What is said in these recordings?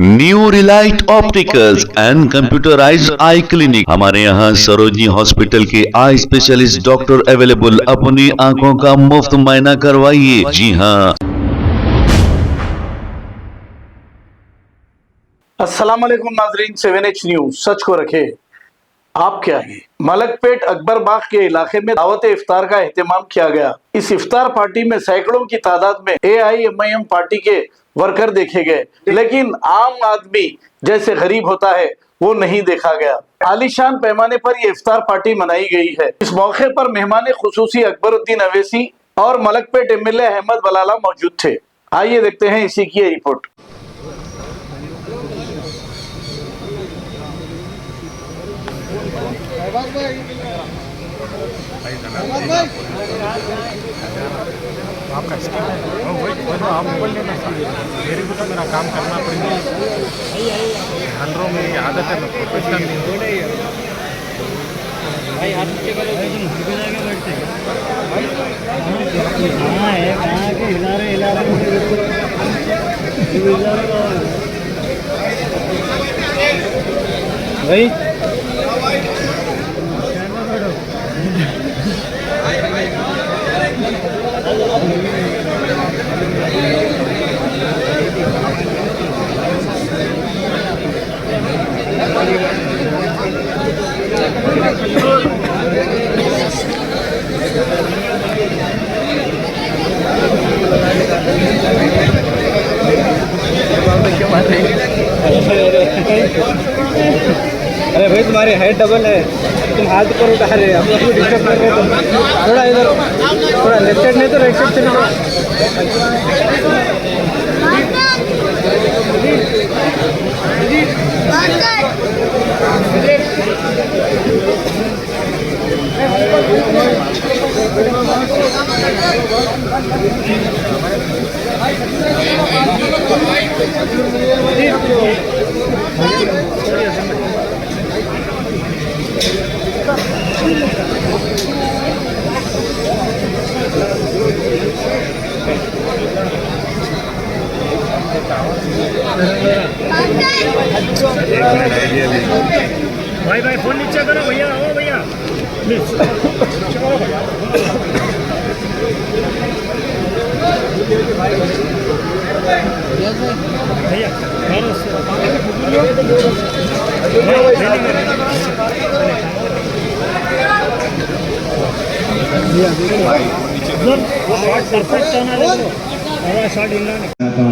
New Relight opticals and computerised I clinic. हमारे यहाँ Sarojini hospital के आई स्पेशलिस्ट डॉक्टर अवेलेबल। अपनी आंखों का मुफ्त मुआयना करवाइए। जी हाँ। अस्सलाम वालेकुम नाजरीन, 7H न्यूज सच को रखे आप क्या है। मलकपेट अकबर बाग के इलाके में दावत इफ्तार का एहतमाम किया गया। इस इफ्तार पार्टी में सैकड़ों की तादाद में AIMIM पार्टी के वर्कर देखे गए, लेकिन आम आदमी जैसे गरीब होता है वो नहीं देखा गया। आलीशान पैमाने पर ये इफ्तार पार्टी मनाई गई है। इस मौके पर मेहमान खुसूसी अकबरुद्दीन अवैसी और मलकपेट MLA अहमद बलाला मौजूद थे। आइए देखते हैं इसी की रिपोर्ट। आपका स्किल है वही तो आप बोल लेना मेरे को तो मेरा काम करना पड़ेगा। हंड्रो मेरी आदत है, मैं प्रोफेशनल नहीं हूँ। भाई आप भाई अरे भाई तुम्हारी हाइट डबल है, तुम हाथ ऊपर उठा रहे हो, अपने डिस्टर्ब कर रहे हो। थोड़ा इधर, थोड़ा लेफ्ट साइड नहीं तो राइट साइड चले भाई भाई फोन नीचे करो भैया, आओ भैया प्लीज। भैया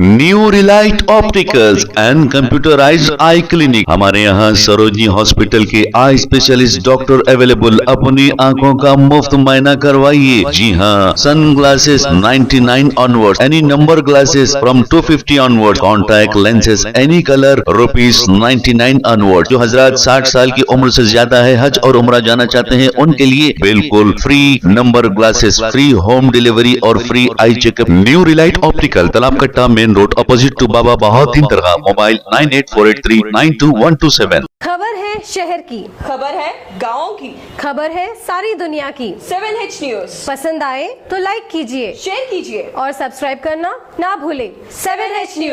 new Relight opticals and computerised I clinic. हमारे यहाँ सरोजनी हॉस्पिटल के आई स्पेशलिस्ट डॉक्टर अवेलेबल। अपनी आंखों का मुफ्त मायना करवाइए। जी हाँ, sun glasses 99 onward, any number glasses from 250 onward, contact lenses any colour ₹99 onward. जो हजरात 60 साल की उम्र से ज्यादा है, हज और उम्रा जाना चाहते हैं, उनके लिए बिल्कुल free number glasses, free home delivery और free eye checkup. New Relight optical, Talab Katta, main road, opposite to Baba Bahauddin दरगाह। मोबाइल 9848392127। खबर है शहर की, खबर है गाँव की, खबर है सारी दुनिया की। 7H न्यूज पसंद आए तो लाइक कीजिए, शेयर कीजिए और सब्सक्राइब करना ना भूलें। 7H news.